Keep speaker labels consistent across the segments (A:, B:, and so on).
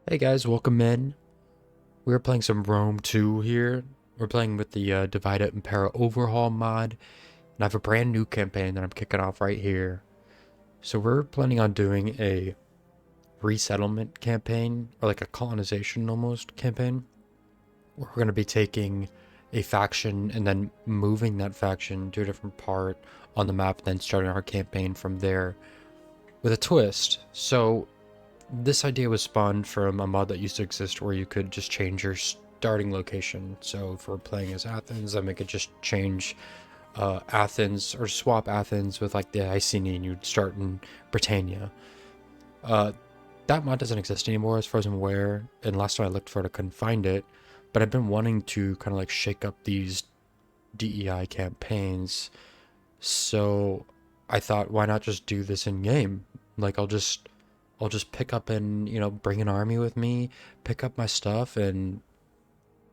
A: Hey guys, welcome in. We're playing some Rome 2 here. We're playing with the Divide Impera Overhaul mod. And I have a brand new campaign that I'm kicking off right here. So we're planning on doing a resettlement campaign, or like a colonization almost campaign. Where we're going to be taking a faction and then moving that faction to a different part on the map, and then starting our campaign from there with a twist. So this idea was spawned from a mod that used to exist where you could just change your starting location. So if we're playing as Athens, then we could just change Athens or swap Athens with like the Iceni and you'd start in Britannia. Uh, that mod doesn't exist anymore as far as I'm aware, and last time I looked for it I couldn't find it. But I've been wanting to kind of like shake up these DEI campaigns, so I thought, why not just do this in game? Like I'll just pick up and, bring an army with me, pick up my stuff and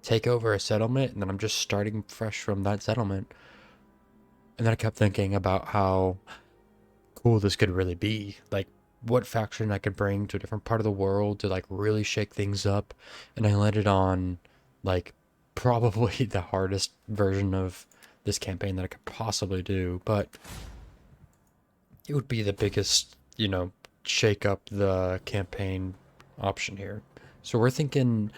A: take over a settlement, and then I'm just starting fresh from that settlement. And then I kept thinking about how cool this could really be. Like what faction I could bring to a different part of the world to like really shake things up. And I landed on like probably the hardest version of this campaign that I could possibly do, but it would be the biggest, shake up the campaign option here. So we're thinking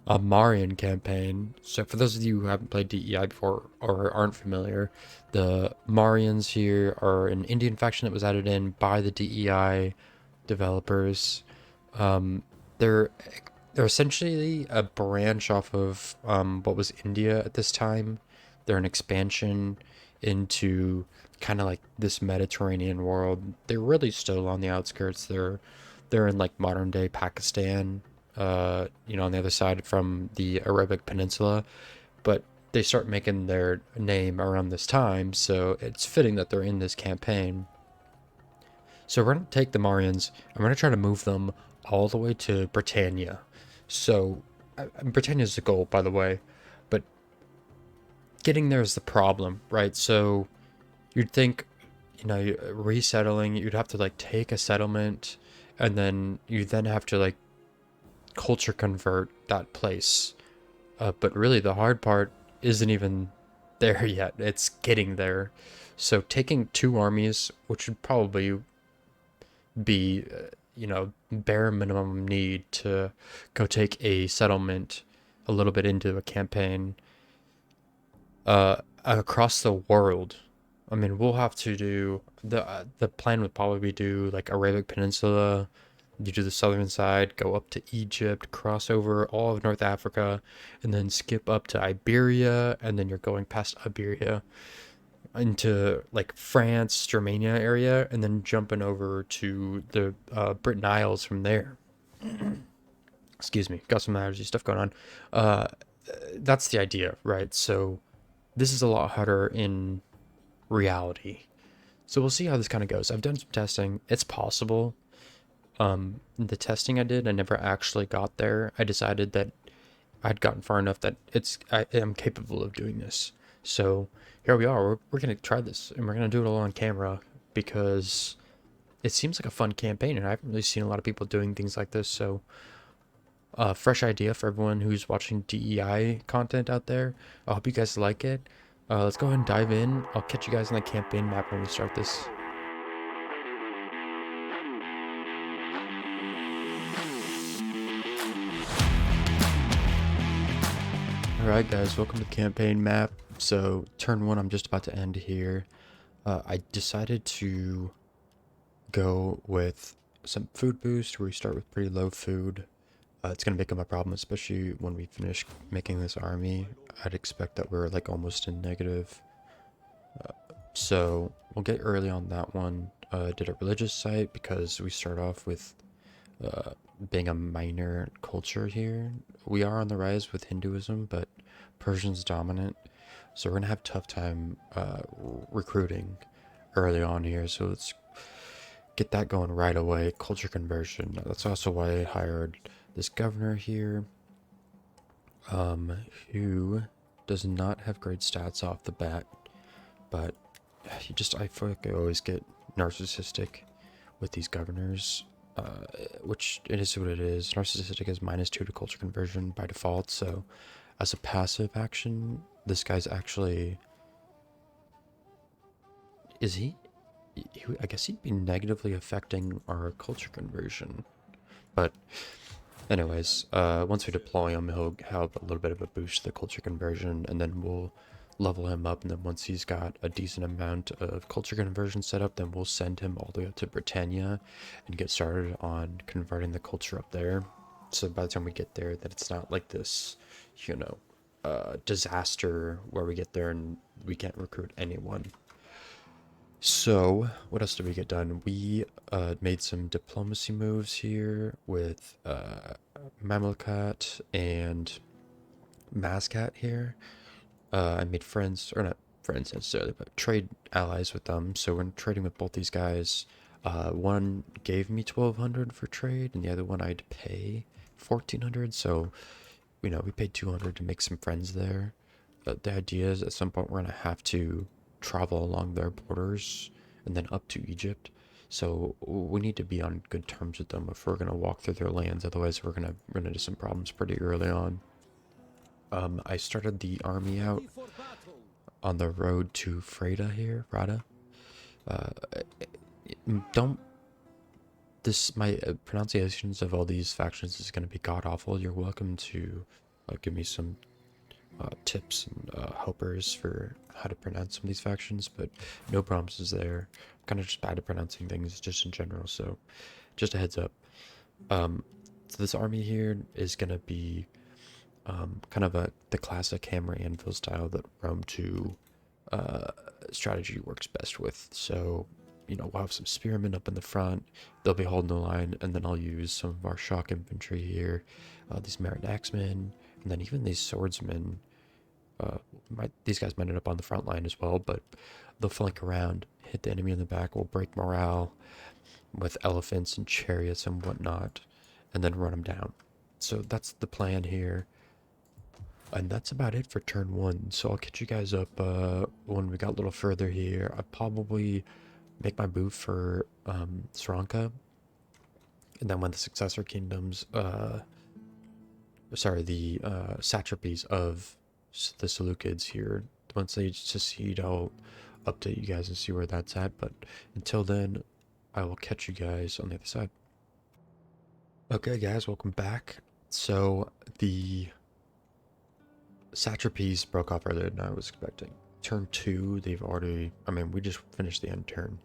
A: a Mauryan campaign. So for those of you who haven't played DEI before or aren't familiar, the Mauryans here are an Indian faction that was added in by the DEI developers. Um, they're they're essentially a branch off of what was India at this time. They're an expansion into kind of like this Mediterranean world. They're really still on the outskirts. They're in like modern day Pakistan, on the other side from the Arabic Peninsula, but they start making their name around this time, so it's fitting that they're in this campaign. So we're going to take the Mauryans, and we're going to try to move them all the way to Britannia. So, Britannia is the goal, by the way, but getting there is the problem, right? So, you'd think, resettling, you'd have to like take a settlement, and then you then have to like culture convert that place. But really, the hard part isn't even there yet. It's getting there. So taking two armies, which would probably be, bare minimum need to go take a settlement a little bit into a campaign across the world. I mean, we'll have to do the plan would probably do like Arabic Peninsula. You do the southern side, go up to Egypt, cross over all of North Africa, and then skip up to Iberia, and then you're going past Iberia into like France, Germania area, and then jumping over to the Britain Isles from there. Excuse me, got some allergy stuff going on. Uh, that's the idea, right? So this is a lot harder in reality. So we'll see how this kind of goes. I've done some testing. It's possible. The testing I did, I never actually got there. I decided that I'd gotten far enough that I am capable of doing this. So here we are. We're gonna try this, and we're gonna do it all on camera because it seems like a fun campaign, and I haven't really seen a lot of people doing things like this. So, fresh idea for everyone who's watching DEI content out there. I hope you guys like it. Let's go ahead and dive in. I'll catch you guys on the campaign map when we start this. Alright guys, welcome to the campaign map. So turn one, I'm just about to end here. I decided to go with some food boost where we start with pretty low food. It's going to become a problem, especially when we finish making this army. I'd expect that we're like almost in negative. So we'll get early on that one. Did a religious site because we start off with being a minor culture here. We are on the rise with Hinduism, but Persian's dominant, so we're gonna have a tough time recruiting early on here. So let's get that going right away. Culture conversion. That's also why I hired this governor here, who does not have great stats off the bat, but I feel like I always get narcissistic with these governors. which it is what it is. Narcissistic is -2 to culture conversion by default, so as a passive action, this guy's actually... Is he? I guess he'd be negatively affecting our culture conversion. But anyways, once we deploy him, he'll have a little bit of a boost to the culture conversion, and then we'll level him up, and then once he's got a decent amount of culture conversion set up, then we'll send him all the way up to Britannia and get started on converting the culture up there. So by the time we get there, that it's not like this, you know, disaster where we get there and we can't recruit anyone. So, what else did we get done? We made some diplomacy moves here with Mamlukat and Mazcat here. I made friends, or not friends necessarily, but trade allies with them. So we're trading with both these guys. One gave me 1,200 for trade, and the other one I had to pay 1,400. So, you know, we paid 200 to make some friends there. The idea is at some point we're gonna have to travel along their borders and then up to Egypt. So we need to be on good terms with them if we're gonna walk through their lands. Otherwise, we're gonna run into some problems pretty early on. I started the army out on the road to Freda here, Rada. Uh, don't my pronunciations of all these factions is gonna be god awful. You're welcome to give me some tips and helpers for how to pronounce some of these factions, but no promises there. I'm kind of just bad at pronouncing things just in general, so just a heads up. So this army here is gonna be kind of the classic hammer anvil style that Rome 2 strategy works best with. So, you know, we'll have some spearmen up in the front, they'll be holding the line, and then I'll use some of our shock infantry here, these merit axemen, and then even these swordsmen. These guys might end up on the front line as well, but they'll flank around, hit the enemy in the back, we'll break morale with elephants and chariots and whatnot, and then run them down. So that's the plan here. And that's about it for turn 1. So I'll catch you guys up when we got a little further here. I'll probably make my move for Sranka. And then when the successor kingdoms, sorry, the satrapies of the Seleucids here, once they secede, I'll update you guys and see where that's at. But until then, I will catch you guys on the other side. Okay, guys, welcome back. So the satrapies broke off earlier than I was expecting. Turn 2, they've already, I mean, we just finished the end turn,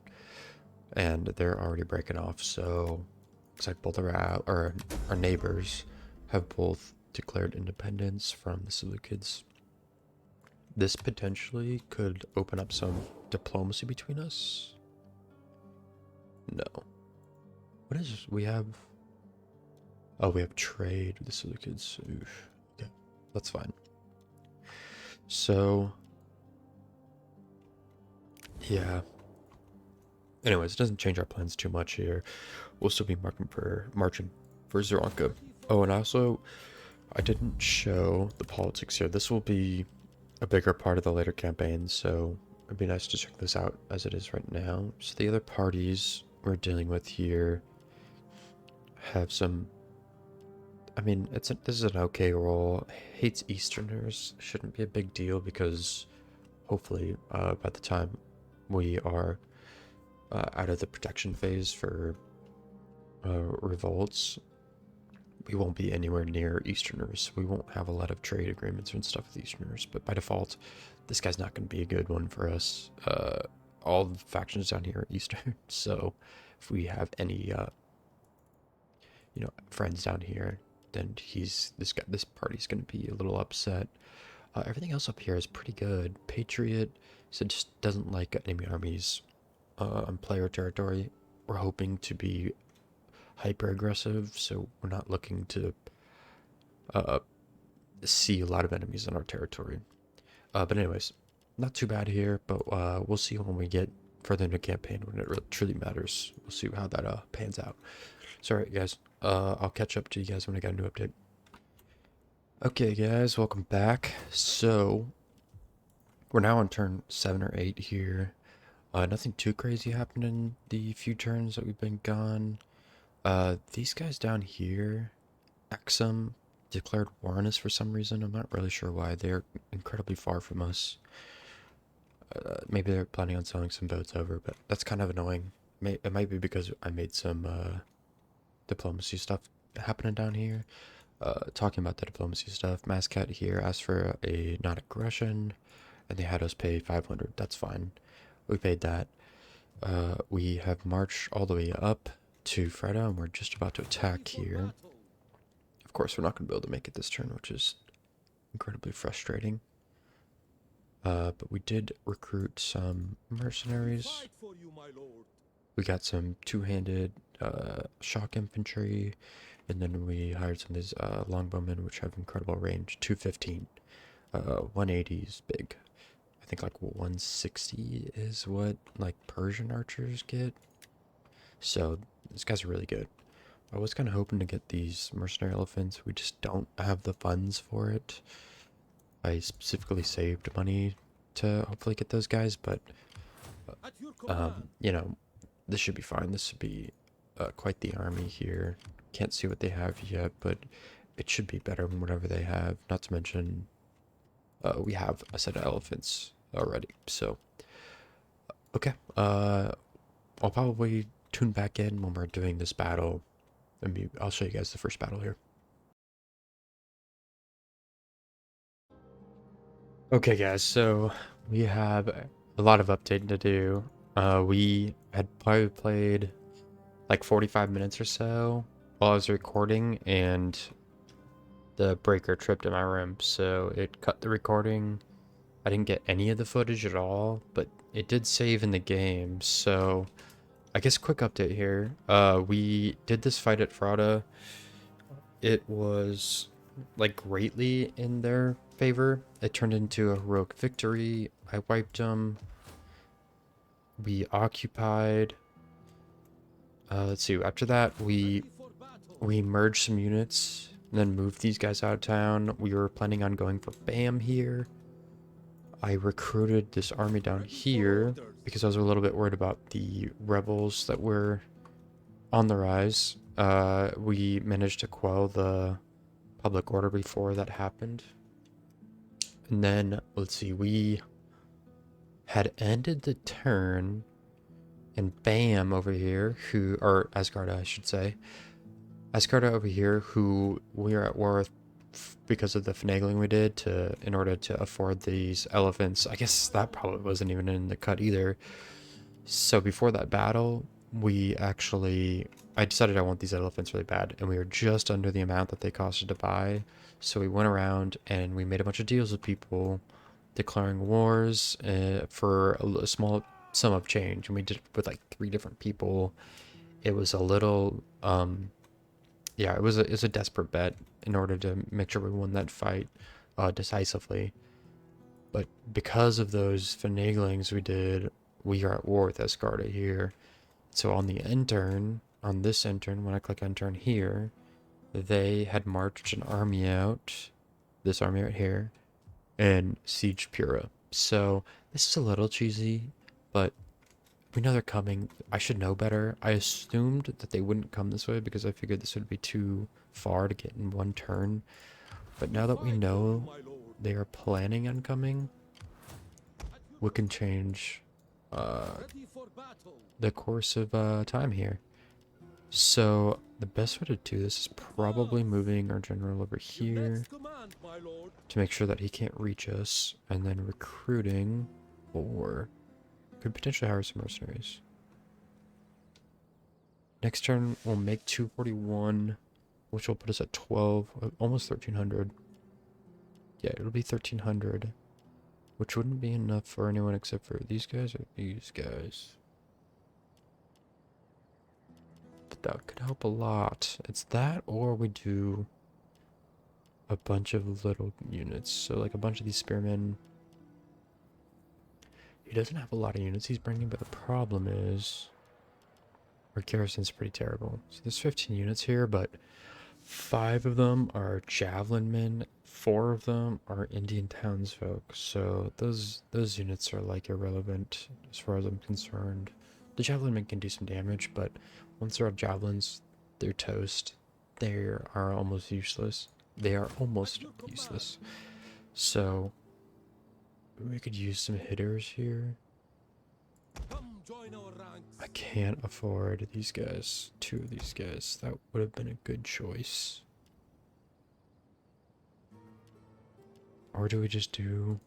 A: and they're already breaking off. So looks like both our neighbors have both declared independence from the Seleucids. This potentially could open up some diplomacy between us. No. What is this? We have... Oh, we have trade with the Seleucids. Oof. Okay, that's fine. So... yeah. Anyways, it doesn't change our plans too much here. We'll still be marching for Zaranka. Oh, and also, I didn't show the politics here. This will be a bigger part of the later campaign, so it'd be nice to check this out as it is right now. So the other parties we're dealing with here have some... I mean, this is an okay role. Hates Easterners. Shouldn't be a big deal because hopefully by the time we are out of the protection phase for revolts, we won't be anywhere near Easterners. We won't have a lot of trade agreements and stuff with Easterners, but by default, this guy's not going to be a good one for us. All the factions down here are Eastern, so if we have any, you know, friends down here, then this party's going to be a little upset. Everything else up here is pretty good. Patriot, so just doesn't like enemy armies on player territory. We're hoping to be hyper aggressive, so we're not looking to see a lot of enemies on our territory. But anyways, not too bad here, but we'll see when we get further into the campaign when it really, truly matters. We'll see how that pans out. So alright guys, I'll catch up to you guys when I got a new update. Okay guys, welcome back. So we're now on turn 7 or 8 here. Nothing too crazy happened in the few turns that we've been gone. These guys down here, Exum, declared war on us for some reason. I'm not really sure why. They're incredibly far from us. Maybe they're planning on selling some boats over, but that's kind of annoying. It might be because I made some diplomacy stuff happening down here. Talking about the diplomacy stuff, Mascat here asked for a non-aggression, and they had us pay 500. That's fine. We paid that. We have marched all the way up to Freda, and we're just about to attack here. Of course, we're not going to be able to make it this turn, which is incredibly frustrating. But we did recruit some mercenaries. We got some two-handed shock infantry, and then we hired some of these longbowmen, which have incredible range. 215, 180 is big. I think like 160 is what like Persian archers get. So these guys are really good. I was kind of hoping to get these mercenary elephants. We just don't have the funds for it. I specifically saved money to hopefully get those guys, but you know, this should be fine. This should be quite the army here. Can't see what they have yet, but it should be better than whatever they have. Not to mention, we have a set of elephants already. So, okay. I'll probably tune back in when we're doing this battle. I'll show you guys the first battle here. Okay, guys, so we have a lot of updating to do. We had probably played like 45 minutes or so while I was recording, and the breaker tripped in my room, so it cut the recording. I didn't get any of the footage at all, but it did save in the game, so I guess quick update here. We did this fight at Frauda. It was like greatly in their favor. It turned into a heroic victory. I wiped them. We occupied. Let's see. After that, we merged some units and then moved these guys out of town. We were planning on going for BAM here. I recruited this army down here because I was a little bit worried about the rebels that were on the rise. We managed to quell the public order before that happened. And then, let's see, we had ended the turn, and BAM over here, or Asgarda, I should say. Asgarda over here, who we are at war with because of the finagling we did in order to afford these elephants. I guess that probably wasn't even in the cut either. So before that battle, I decided I want these elephants really bad, and we were just under the amount that they costed to buy. So we went around and we made a bunch of deals with people, declaring wars for a small sum of change, and we did it with like 3 different people. It was a little, yeah, it was a desperate bet in order to make sure we won that fight decisively. But because of those finaglings we did, we are at war with Asgarda here. So on the end turn, on this end turn, when I click end turn here, they had marched an army out, this army right here, and sieged Pura. So this is a little cheesy, but we know they're coming. I should know better. I assumed that they wouldn't come this way because I figured this would be too far to get in one turn. But now that we know they are planning on coming, we can change the course of time here. So the best way to do this is probably moving our general over here to make sure that he can't reach us, and then recruiting, or could potentially hire some mercenaries. Next turn we'll make 241, which will put us at 12, almost 1300. Yeah, it'll be 1300, which wouldn't be enough for anyone except for these guys or these guys. But that could help a lot. It's that, or we do a bunch of little units. So like a bunch of these spearmen. He doesn't have a lot of units he's bringing, but the problem is our garrison's pretty terrible. So there's 15 units here, but 5 of them are javelin men, 4 of them are Indian townsfolk. So those units are like irrelevant as far as I'm concerned. The javelin men can do some damage, but once they're out javelins, they're toast. They are almost useless. They are almost useless. So we could use some hitters here. I can't afford these guys. 2 of these guys. That would have been a good choice. Or do we just do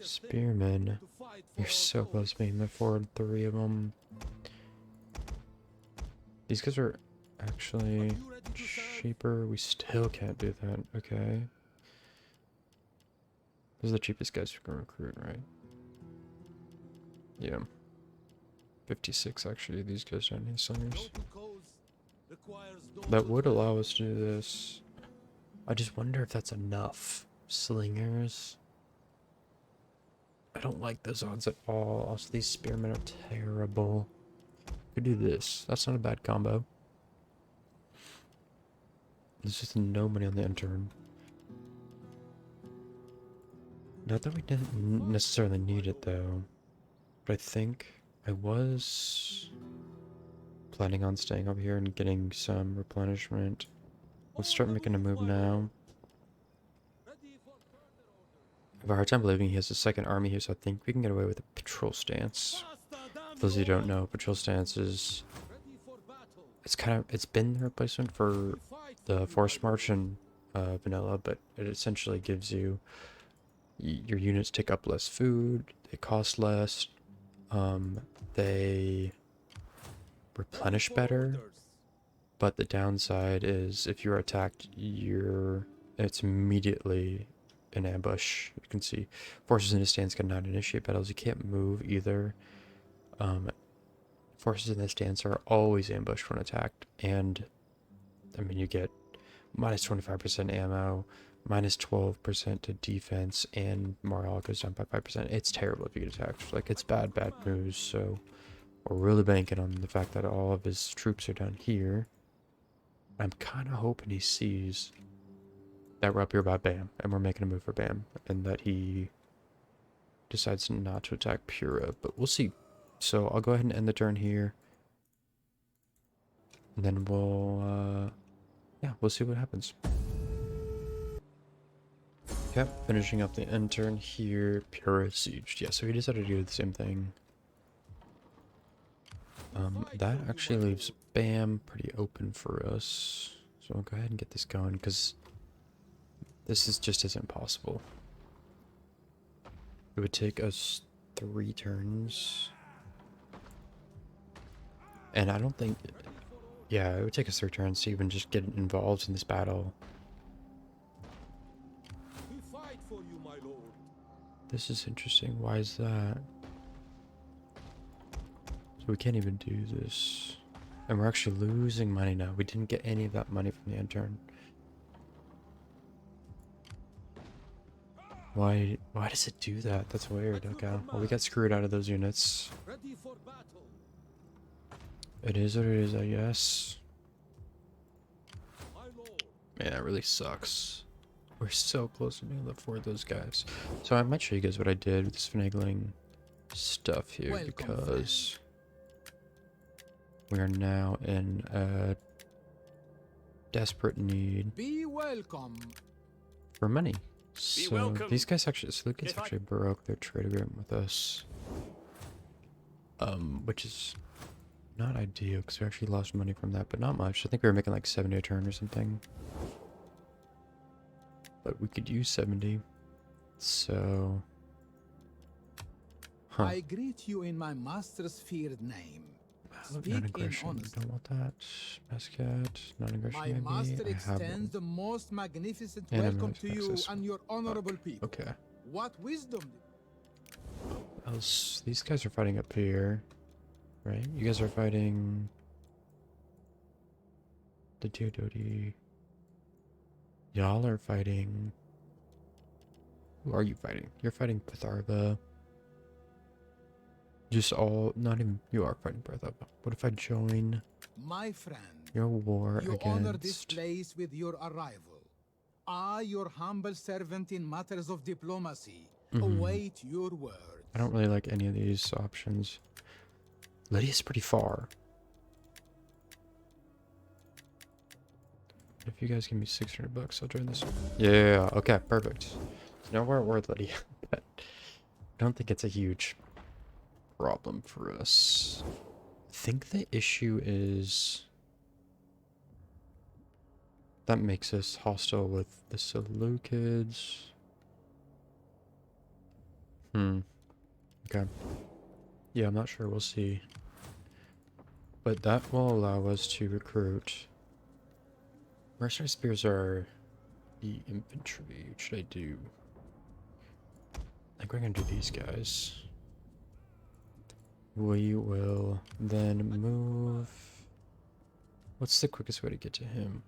A: spearmen? You're so close to being the forward 3 of them. These guys are actually cheaper. We still can't do that. Okay. Those are the cheapest guys we can recruit, right? Yeah. 56 actually. These guys don't need slingers. That would allow us to do this. I just wonder if that's enough. Slingers. I don't like those odds at all. Also, these spearmen are terrible. Could do this. That's not a bad combo. There's just no money on the intern. Not that we didn't necessarily need it though. But I think I was planning on staying over here and getting some replenishment. Let's start making a move now. I have a hard time believing he has a second army here, so I think we can get away with a patrol stance. For those of you who don't know, patrol stance is... It's been the replacement for the force march in vanilla, but it essentially gives you... Your units take up less food, they cost less, they replenish better, but the downside is if you're attacked, it's immediately an ambush. You can see forces in a stance cannot initiate battles. You can't move either. Forces in the stance are always ambushed when attacked, and I mean you get minus 25% ammo, minus 12% to defense, and morale goes down by 5%. It's terrible if you get attacked. Like, it's bad news. So we're really banking on the fact that all of his troops are down here. I'm kind of hoping he sees that we're up here by Bam, and we're making a move for Bam, and that he decides not to attack Pura, but we'll see. So I'll go ahead and end the turn here, and then we'll see what happens. Okay, finishing up the end turn here. Pura sieged. Yeah, so he decided to do the same thing. That actually leaves Bam pretty open for us. So I'll go ahead and get this going, because this just isn't possible. It would take us 3 turns. And I don't think... Yeah, it would take us 3 turns to even just get involved in this battle. This is interesting. Why is that? So we can't even do this. And we're actually losing money now. We didn't get any of that money from the intern. Why does it do that? That's weird. Okay. Well, we got screwed out of those units. It is what it is, I guess. Man, that really sucks. We're so close to being able to afford those guys. So I might show you guys what I did with this finagling stuff here, because we are now in a desperate need for money. So these guys actually, Seleucids actually broke their trade agreement with us, which is not ideal because we actually lost money from that, but not much. I think we were making like 70 a turn or something, but we could use 70. So,
B: I greet you in my master's feared name.
A: Non-aggression. Don't want that. Mascat. Non-aggression.
B: My master extends the most magnificent welcome to you and your honorable people.
A: Okay.
B: What wisdom?
A: These guys are fighting up here, right? You guys are fighting the Teodoti. Y'all are fighting. Who are you fighting? You're fighting Patharva. Just all, not even, you are fighting Patharva. What if I join
B: my friend,
A: your war
B: you
A: against...
B: honor this place with your arrival. I, your humble servant in matters of diplomacy, await your word.
A: I don't really like any of these options. Lydia's pretty far. If you guys give me 600 bucks, I'll join this. Yeah, okay, perfect. So now we're at Worthlady, but I don't think it's a huge problem for us. I think the issue is that makes us hostile with the Seleucids. Okay. Yeah, I'm not sure. We'll see. But that will allow us to recruit. Mercenary spears are the infantry. What should I do? I think we're gonna do these guys. We will then move. What's the quickest way to get to him?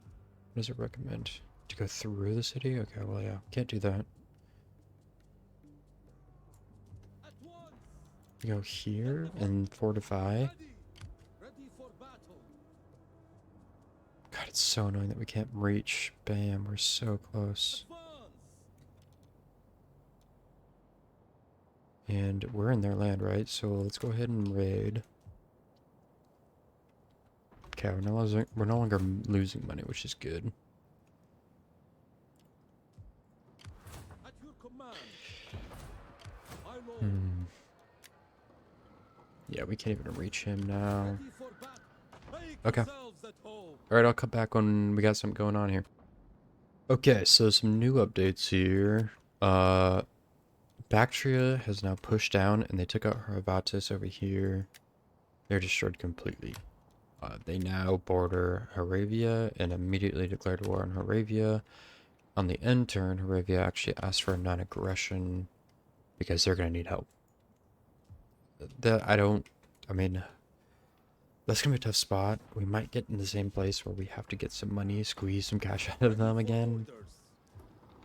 A: What does it recommend? To go through the city? Okay, well, yeah, can't do that. Go here and fortify. God, it's so annoying that we can't reach. Bam, we're so close. And we're in their land, right? So let's go ahead and raid. Okay, we're no longer losing money, which is good. Yeah, we can't even reach him now. Okay. Alright, I'll come back when we got something going on here. Okay, so some new updates here. Bactria has now pushed down, and they took out Hervatis over here. They're destroyed completely. They now border Moravia and immediately declared war on Moravia. On the end turn, Moravia actually asked for a non-aggression because they're going to need help. I mean, that's going to be a tough spot. We might get in the same place where we have to get some money, squeeze some cash out of them again.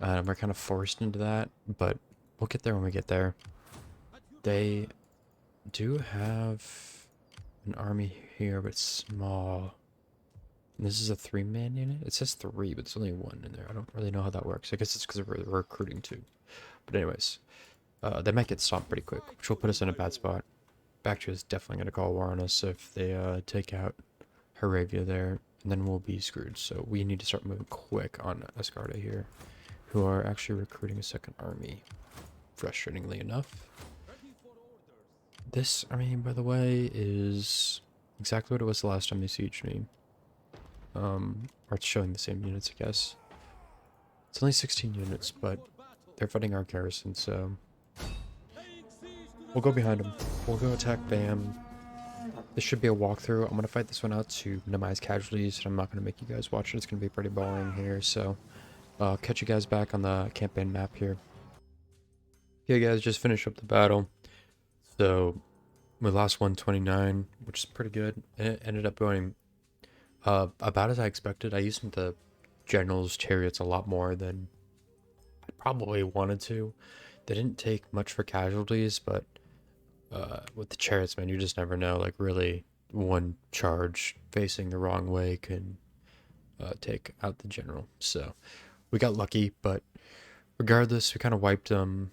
A: We're kind of forced into that, but we'll get there when we get there. They do have an army here, but small. And this is a 3-man unit? It says 3, but it's only 1 in there. I don't really know how that works. I guess it's because we're recruiting too. But anyways, they might get stopped pretty quick, which will put us in a bad spot. Bactria is definitely going to call war on us if they take out Moravia there, and then we'll be screwed. So we need to start moving quick on Escarda here, who are actually recruiting a second army, frustratingly enough. This army, by the way, is exactly what it was the last time they sieged me. Or it's showing the same units, I guess. It's only 16 units, but they're fighting our garrison, so we'll go behind them. We'll go attack Bam. This should be a walkthrough. I'm going to fight this one out to minimize casualties, and I'm not going to make you guys watch it. It's going to be pretty boring here, so I'll catch you guys back on the campaign map here. Okay, guys, just finished up the battle. So we lost 129, which is pretty good. And it ended up going about as I expected. I used the general's chariots a lot more than I probably wanted to. They didn't take much for casualties, but with the chariots, man, you just never know. Like, really, one charge facing the wrong way can take out the general. So we got lucky, but regardless, we kind of wiped them.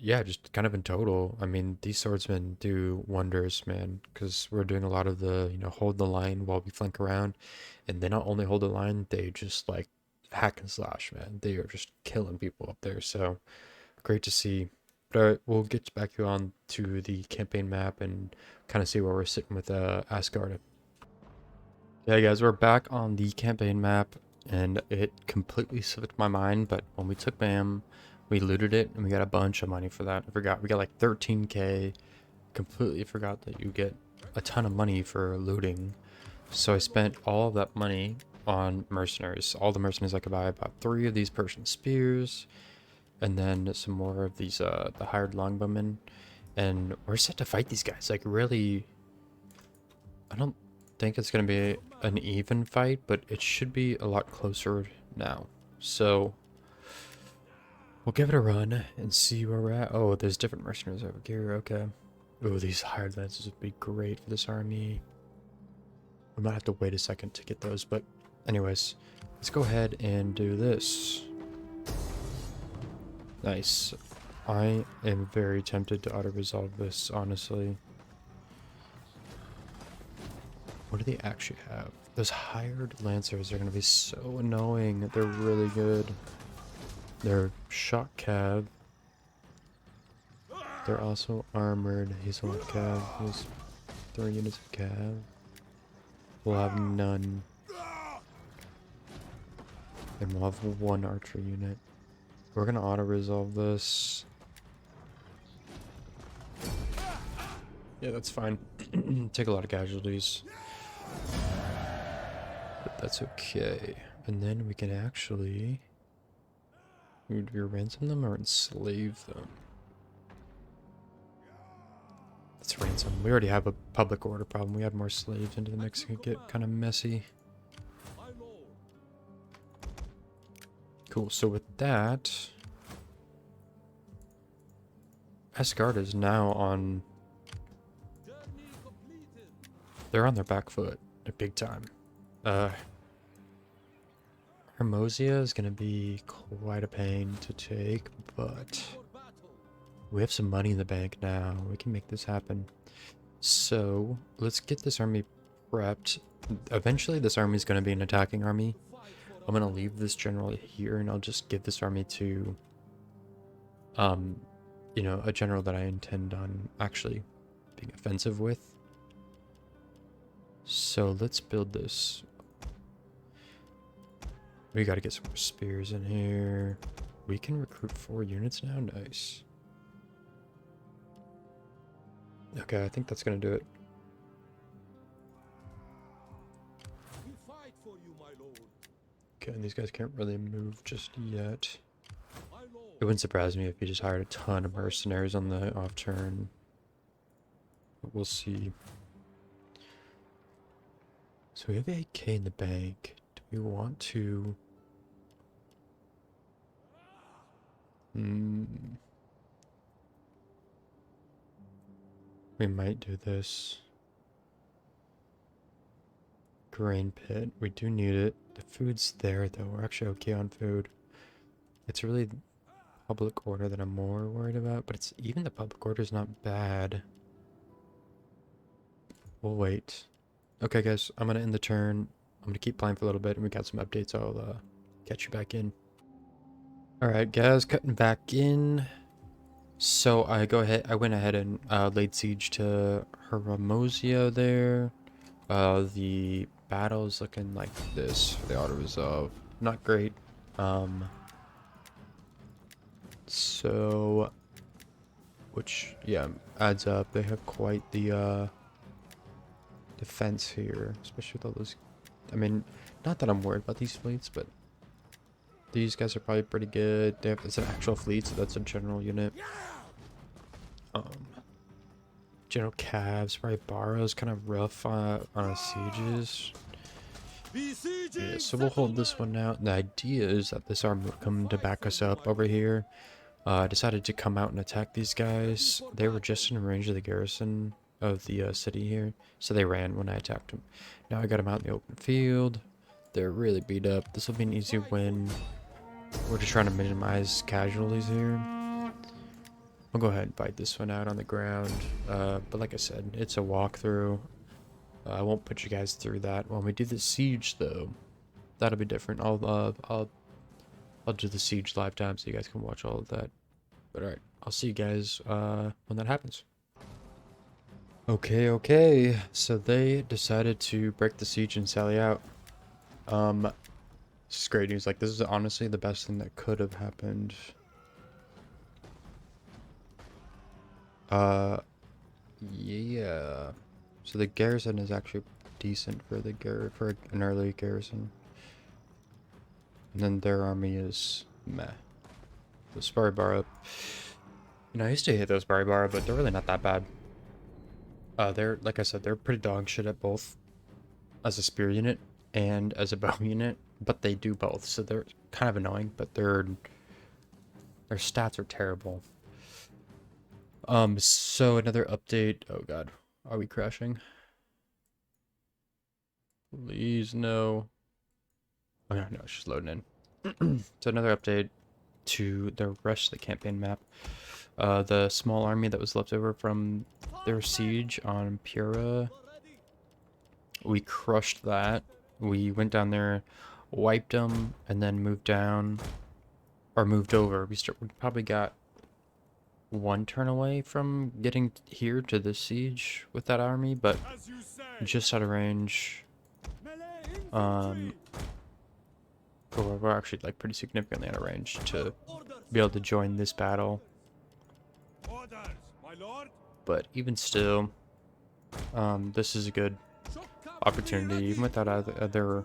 A: Yeah, just kind of in total. I mean, these swordsmen do wonders, man, because we're doing a lot of the, hold the line while we flank around. And they not only hold the line, they just, like, hack and slash, man. They are just killing people up there, so great to see. But we'll get back on to the campaign map and kind of see where we're sitting with Asgard. Yeah, guys, we're back on the campaign map, and it completely slipped my mind, but when we took Bam, we looted it, and we got a bunch of money for that. I forgot. We got like 13k. Completely forgot that you get a ton of money for looting. So I spent all of that money on mercenaries. All the mercenaries I could buy. I bought 3 of these Persian spears, and then some more of these, the hired longbowmen. And we're set to fight these guys. Like, really, I don't think it's going to be an even fight, but it should be a lot closer now. So we'll give it a run and see where we're at. Oh, there's different mercenaries over here. Okay. Oh, these hired lancers would be great for this army. We might have to wait a second to get those, but anyways, let's go ahead and do this. Nice. I am very tempted to auto-resolve this, honestly. What do they actually have? Those hired lancers are going to be so annoying. They're really good. They're shock cav. They're also armored. He's a lot of cav. He's 3 units of cav. We'll have none. And we'll have 1 archer unit. We're going to auto-resolve this. Yeah, that's fine. Take a lot of casualties. But that's okay. And then we can actually... Would we ransom them or enslave them? Let's ransom. We already have a public order problem. We add more slaves into the mix. It could get kind of messy. Cool. So with that... Asgard is now on... They're on their back foot. They're big time. Hermosia is going to be quite a pain to take, but we have some money in the bank now. We can make this happen. So let's get this army prepped. Eventually this army is going to be an attacking army. I'm going to leave this general here and I'll just give this army to, you know, a general that I intend on actually being offensive with. So let's build this. We got to get some more spears in here. We can recruit 4 units now. Nice. Okay, I think that's going to do it. Okay, and these guys can't really move just yet. It wouldn't surprise me if he just hired a ton of mercenaries on the off turn. But we'll see. So we have 8k in the bank. Do we want to... We might do this. Grain pit. We do need it. The food's there though. We're actually okay on food. It's really public order that I'm more worried about, but it's even the public order is not bad. We'll wait. Okay guys, I'm gonna end the turn. I'm gonna keep playing for a little bit and we got some updates. I'll catch you back in. Alright guys, cutting back in. So I went ahead and laid siege to Hermosia there. The battle's looking like this for the auto resolve. Not great. So which yeah, adds up. They have quite the defense here, especially with all those. I mean, not that I'm worried about these fleets, but these guys are probably pretty good. It's an actual fleet, so that's a general unit. General Cavs, probably Barrow's kind of rough on sieges. Yeah, so we'll hold this one out. The idea is that this army will come to back us up over here. I decided to come out and attack these guys. They were just in range of the garrison of the city here, so they ran when I attacked them. Now I got them out in the open field. They're really beat up. This will be an easy win. We're just trying to minimize casualties here. I'll go ahead and fight this one out on the ground. But like I said, it's a walkthrough. I won't put you guys through that. When we do the siege, though, that'll be different. I'll do the siege live time so you guys can watch all of that. But alright, I'll see you guys when that happens. Okay. So they decided to break the siege and sally out. This is great news. Like, this is honestly the best thing that could have happened. Yeah. So the garrison is actually decent for for an early garrison. And then their army is meh. The Sparibara, you know, I used to hate those Sparibara, but they're really not that bad. They're, like I said, they're pretty dog shit at both as a spear unit and as a bow unit, but they do both, so they're kind of annoying, but their stats are terrible. So another update. Oh god, are we crashing? Please no. Oh no, it's just loading in. So another update to the rest of the campaign map. The small army that was left over from their siege on Impera We crushed that. We went down there, wiped them, and then moved down, or moved over. We probably got one turn away from getting here to this siege with that army, but just out of range. We're actually like pretty significantly out of range to be able to join this battle. But even still, this is a good opportunity. Even without other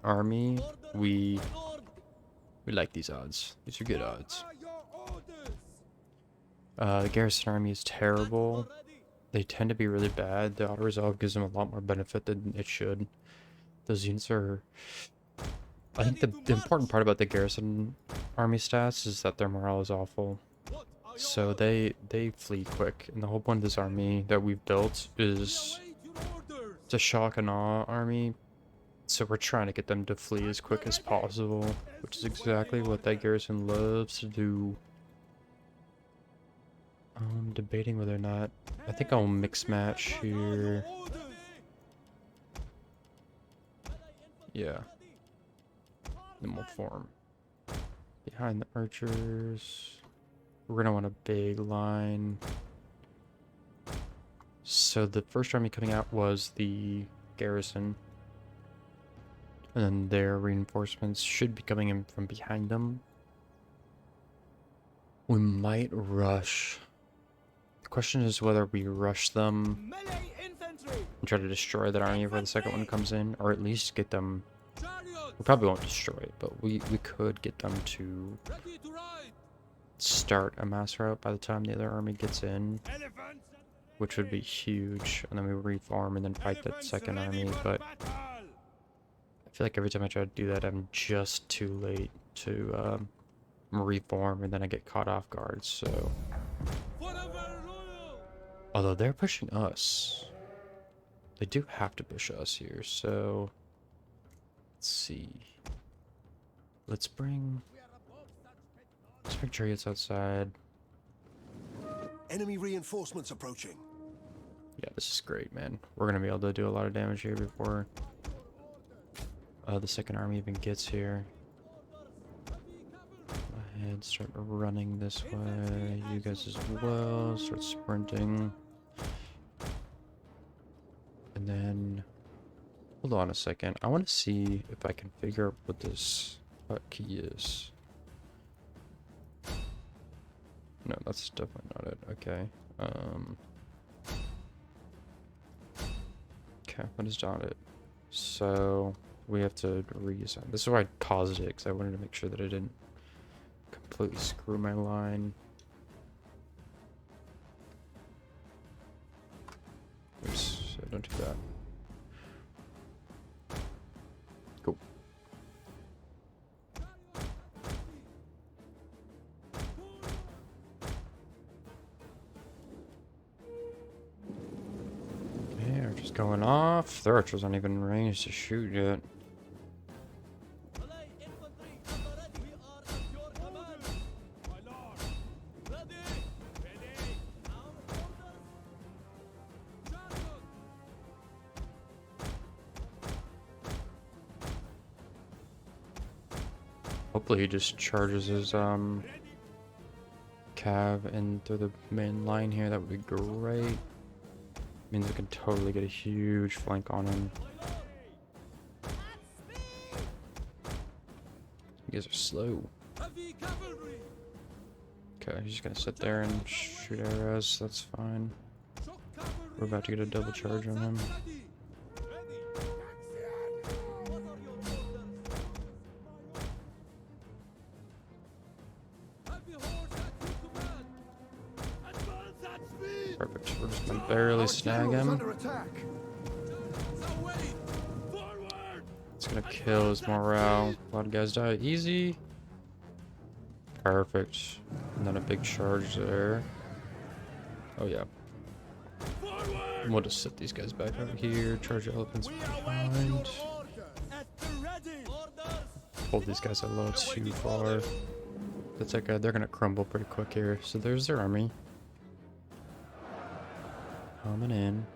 A: army, we like these odds. These are good odds. The garrison army is terrible. They tend to be really bad. The auto resolve gives them a lot more benefit than it should. Those units are... I think the important part about the garrison army stats is that their morale is awful. So they flee quick, and the whole point of this army that we've built is it's a shock and awe army. So we're trying to get them to flee as quick as possible, which is exactly what that garrison loves to do. I'm debating whether or not... I think I'll mix match here. Yeah. Then we'll form behind the archers. We're gonna want a big line. So the first army coming out was the garrison. And then their reinforcements should be coming in from behind them. We might rush. The question is whether we rush them and try to destroy that army before the second one comes in, or at least get them... We probably won't destroy it, but we could get them to start a mass rout by the time the other army gets in, which would be huge, and then we reform and then fight that second army. But I feel like every time I try to do that, I'm just too late to reform, and then I get caught off guard. So, although they're pushing us, they do have to push us here. So let's see. Let's bring chariots outside.
C: Enemy reinforcements approaching.
A: Yeah, this is great, man. We're gonna be able to do a lot of damage here before the second army even gets here. Go ahead, start running this way. You guys as well. Start sprinting. And then... Hold on a second. I want to see if I can figure out what this key is. No, that's definitely not it. Okay. Okay, what is not it? So we have to reassign. This is why I paused it, because I wanted to make sure that I didn't completely screw my line. Oops, so don't do that. Cool. Okay, archers going off. Their archers aren't even in range to shoot yet. Hopefully he just charges his cav in through the main line here. That would be great. Means we can totally get a huge flank on him. You guys are slow. Okay, he's just gonna sit there and shoot arrows. That's fine. We're about to get a double charge on him. Perfect. We're just gonna barely snag him. It's gonna kill his morale. A lot of guys die easy. Perfect. And then a big charge there. Oh yeah. And we'll just set these guys back over here. Charge elephants behind. Hold these guys a little too far. That's okay. They're gonna crumble pretty quick here. So there's their army. Coming in.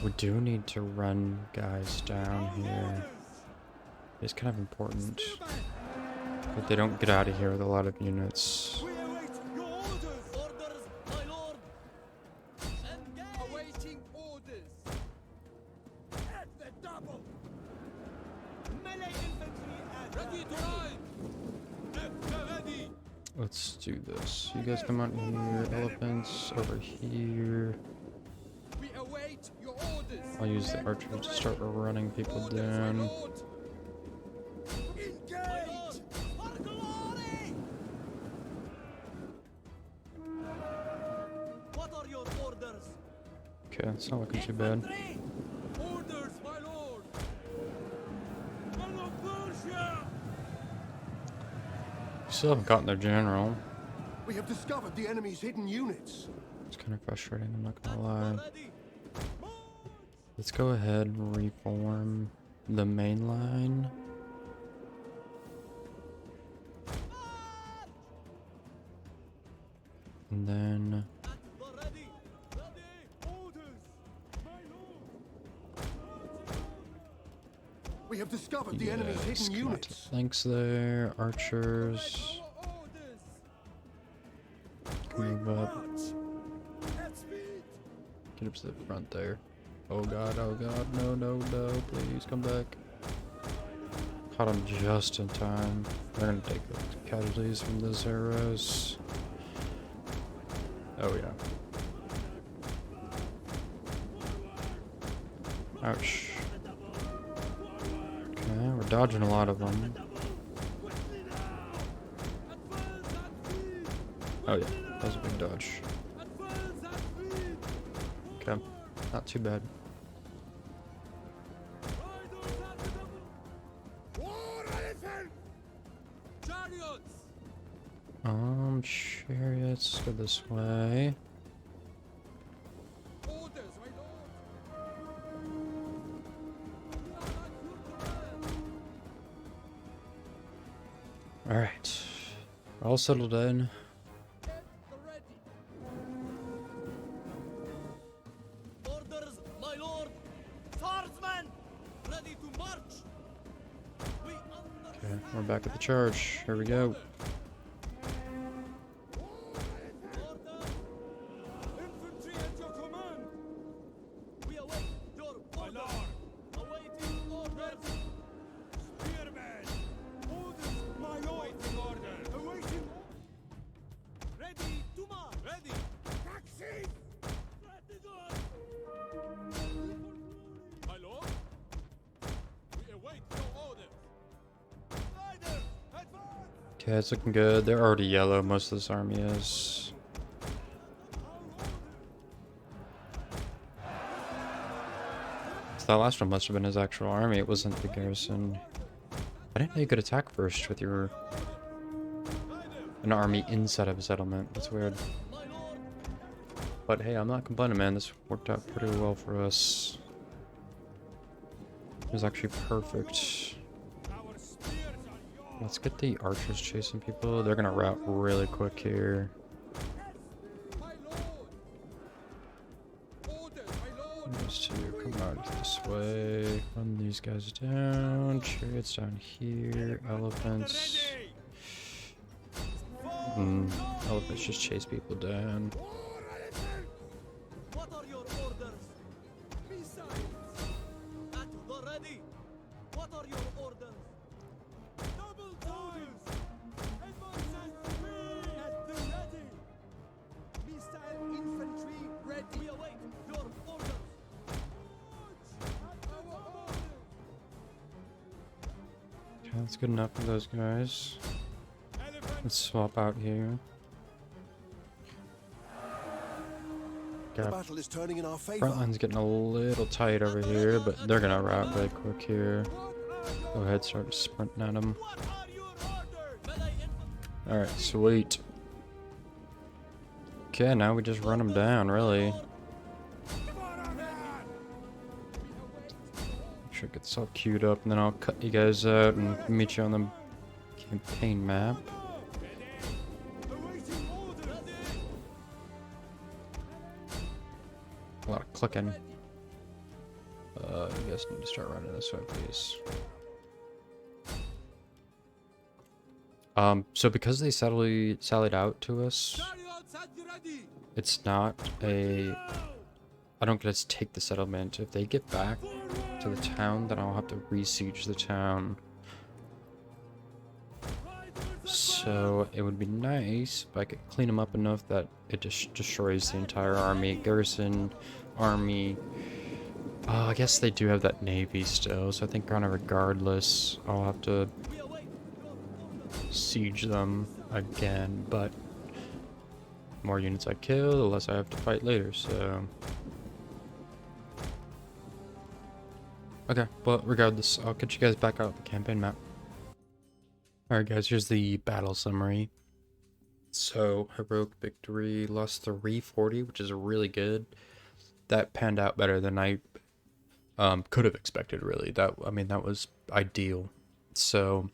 A: We do need to run guys down here. It's kind of important that they don't get out of here with a lot of units.
C: We await your orders. Orders, my lord.
B: Awaiting orders.
C: At the double. Melee infantry at ready to ride. At the ready.
A: Let's do this. You guys come out here. Elephants over here.
B: We await your orders.
A: I'll use the archers to start running people down.
C: Engage. For glory. What are your orders?
A: Okay, it's not looking too bad.
C: Infantry. Orders, my lord. Hello, Persia.
A: Still haven't gotten their general.
D: We have discovered the enemy's hidden units.
A: It's kind of frustrating, I'm not gonna lie.
C: Ready.
A: Let's go ahead and reform the main line. And then
C: Ready. Ready. Orders, my lord.
D: We have discovered the enemy's
A: yes,
D: hidden
A: come on to
D: units.
A: the flanks there. Archers.
B: Our orders.
A: Move up.
C: At speed.
A: Get up to the front there. Oh god, no, no, no, please come back. Caught him just in time. They're gonna take the casualties from those arrows. Oh yeah. Ouch. Okay, we're dodging a lot of them. Oh yeah, that was a big dodge. Okay, not too bad. Chariots, go this way.
B: Orders, my lord.
A: Alright. All settled in.
B: At the ready.
C: Orders, my lord. Swordsmen, ready to march. We
A: Okay, we're back at the charge. Here we go.
C: Infantry at your command. We await your order. Awaiting orders. Spearmen. Orders, my lord. Awaiting orders. Awaiting. Ready to march. Ready. Taxi. Ready to march. My lord. We await your orders. Riders, advance.
A: Okay, it's looking good. They're already yellow, most of this army is. So that last one must have been his actual army, it wasn't the garrison. I didn't know you could attack first with your an army inside of a settlement. That's weird. But hey, I'm not complaining, man. This worked out pretty well for us. It was actually perfect. Let's get the archers chasing people. They're gonna rout really quick here.
B: My lord. Orders, my lord.
A: Those two come out this way. Run these guys down. Chariots down here. Elephants. Elephants just chase people down.
C: What are your orders? Missiles. At the ready. What are your orders? Double times. Advance at speed. At the ready.
B: Missile infantry ready.
C: We await your orders.
A: Okay, that's good enough for those guys. Let's swap out here.
D: The
A: Got
D: battle is turning in our favor.
A: front line's getting a little tight over here, but they're gonna rout really quick here. Go ahead, start sprinting at them.
C: What are your orders? Melee infantry.
A: Alright, sweet. Okay, now we just run them down, really. Make sure it gets all queued up, and then I'll cut you guys out and meet you on the campaign map.
C: Awaiting orders.
A: A lot of clicking. You guys need to start running this way, please. So because they sallied out to us,
C: Chariots at the ready!
A: it's not a... I don't get to take the settlement. If they get back to the town, then I'll have to re-siege the town. So it would be nice if I could clean them up enough that it just destroys the entire army, garrison, army. I guess they do have that navy still, so I think kind of regardless, I'll have to siege them again, but the more units I kill, the less I have to fight later, so... Okay, well, regardless, I'll get you guys back out the campaign map. Alright guys, here's the battle summary. So, heroic victory, lost 340, which is really good. That panned out better than I could have expected, really. That was ideal. So,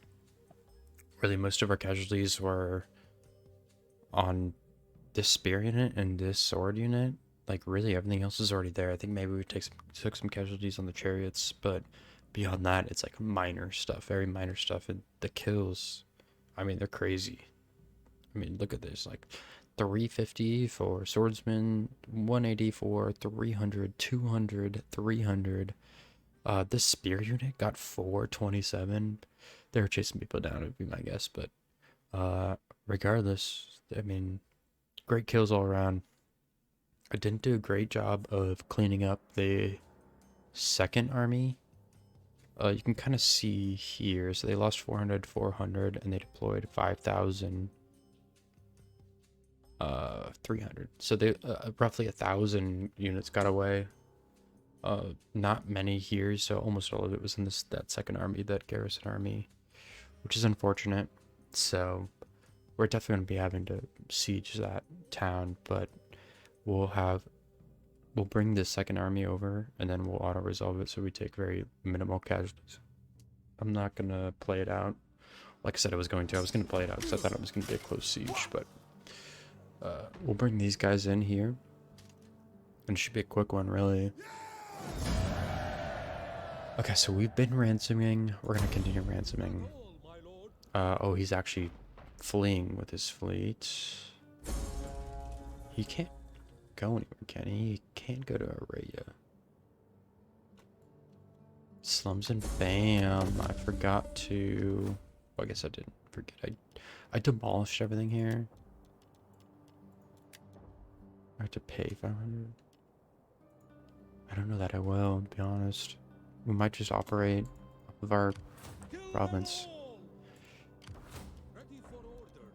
A: really, most of our casualties were on this spear unit and this sword unit. Like, really, everything else is already there. I think maybe we took some casualties on the chariots, but beyond that, it's like minor stuff, very minor stuff. And the kills, I mean, they're crazy. I mean, look at this, like 350 for swordsman, 180 for 300, 200, 300. This spear unit got 427. They were chasing people down, would be my guess, but regardless, I mean, great kills all around. I didn't do a great job of cleaning up the second army. You can kind of see here, so they lost 400, 400, and they deployed 5,000, 300. So they roughly 1,000 units got away. Not many here, so almost all of it was in that second army, that garrison army, which is unfortunate. So we're definitely going to be having to siege that town, but we'll bring this second army over, and then we'll auto-resolve it so we take very minimal casualties. I'm not going to play it out like I said I was going to. I was going to play it out because I thought it was going to be a close siege, but we'll bring these guys in here, and it should be a quick one, really. Okay, so we've been ransoming. We're going to continue ransoming. Oh, he's actually fleeing with his fleet. He can't go anywhere, can he? He can't go to Araya. Slums and bam. I forgot to... Well, I guess I didn't forget. I demolished everything here. I have to pay 500. I don't know that I will, to be honest. We might just operate off of our province.
C: Ready for orders.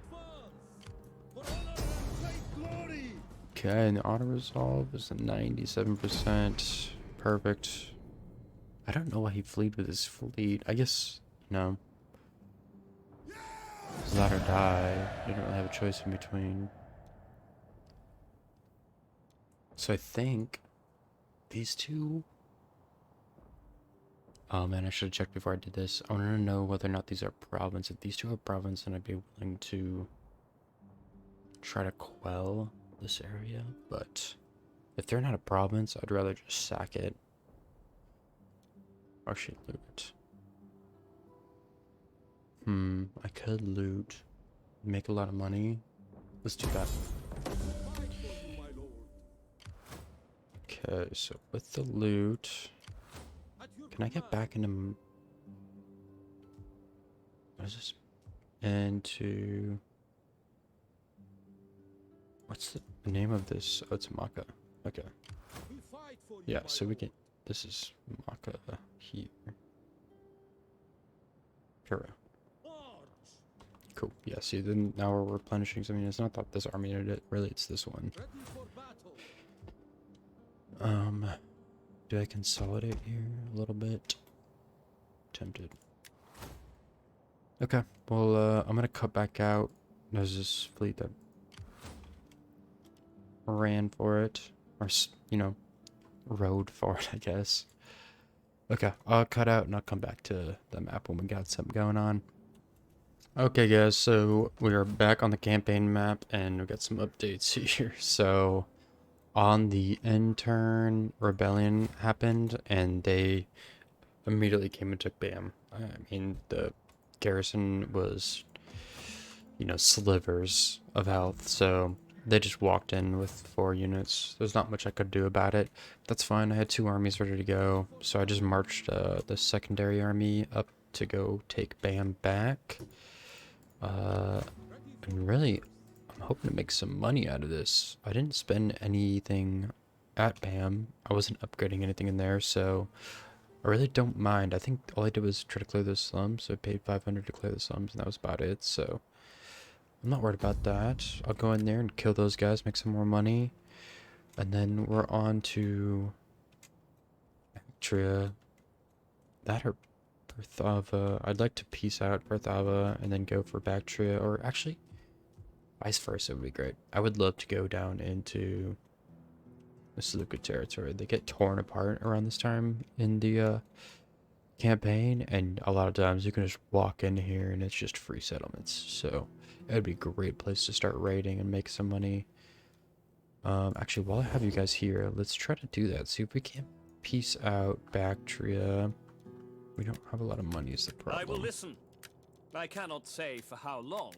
C: Advance. For honor and great glory.
A: Okay, and the auto resolve is at 97%. Perfect. I don't know why he fled with his fleet. I guess, no. It's that or die. You don't really have a choice in between. So I think these two... Oh man, I should have checked before I did this. I want to know whether or not these are province. If these two are province, then I'd be willing to try to quell this area. But if they're not a province, I'd rather just sack it. Or actually loot it. I could loot. Make a lot of money. Let's do that. Okay, so with the loot... Can I get back into... What is this? Into... What's the name of this? Oh, it's Maka. Okay. Yeah, so we can... This is Maka here. Impera. Cool. Yeah, see, then now we're replenishing some units. Not that this army unit, really, it's this one. Do I consolidate here a little bit? Tempted. Okay, well, I'm gonna cut back out. There's this fleet that ran for it, or, you know, rode for it, I guess. Okay, I'll cut out and I'll come back to the map when we got something going on. Okay, guys, so we are back on the campaign map and we got some updates here. So, on the intern rebellion happened, and they immediately came and took Bam. I mean, the garrison was, you know, slivers of health, so they just walked in with 4 units. There's not much I could do about it. That's fine. I had 2 armies ready to go, so I just marched the secondary army up to go take Bam back. And really, I'm hoping to make some money out of this. I didn't spend anything at Bam. I wasn't upgrading anything in there, so I really don't mind. I think all I did was try to clear those slums, so I paid 500 to clear the slums, and that was about it, so I'm not worried about that. I'll go in there and kill those guys, make some more money, and then we're on to Bactria. That or Berthava. I'd like to peace out Berthava and then go for Bactria, or actually, vice versa would be great. I would love to go down into the Seleucid territory. They get torn apart around this time in the campaign, and a lot of times you can just walk in here and it's just free settlements. So it would be a great place to start raiding and make some money. Actually, while I have you guys here, let's try to do that. See if we can peace out Bactria. We don't have a lot of money is the problem.
C: I will listen. I cannot say for how long.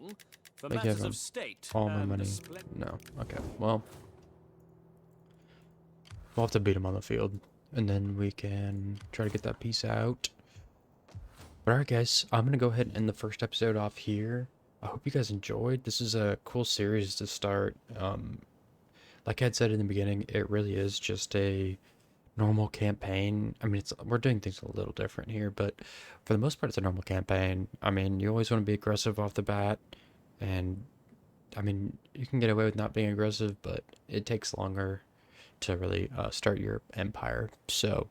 C: For
A: They
C: matters
A: give
C: of state.
A: all my
C: and
A: money.
C: splen-
A: No. Okay. Well, we'll have to beat them on the field, and then we can try to get that piece out. But alright, guys, I'm gonna go ahead and end the first episode off here. I hope you guys enjoyed. This is a cool series to start. Like I had said in the beginning, it really is just a normal campaign. I mean, we're doing things a little different here, but for the most part, it's a normal campaign. I mean, you always want to be aggressive off the bat, and I mean, you can get away with not being aggressive, but it takes longer to really start your empire. So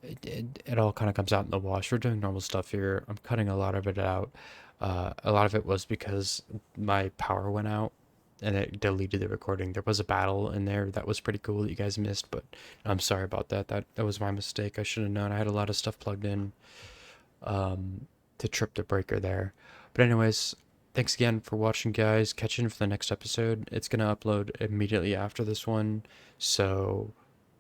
A: it all kind of comes out in the wash. We're doing normal stuff here. I'm cutting a lot of it out. A lot of it was because my power went out and it deleted the recording. There was a battle in there that was pretty cool that you guys missed, but I'm sorry about that. That was my mistake. I should have known. I had a lot of stuff plugged in to trip the breaker there. But anyways, thanks again for watching, guys. Catch in for the next episode. It's gonna upload immediately after this one, so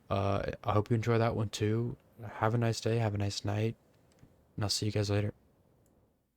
A: I hope you enjoy that one too. Have a nice day, have a nice night, and I'll see you guys later.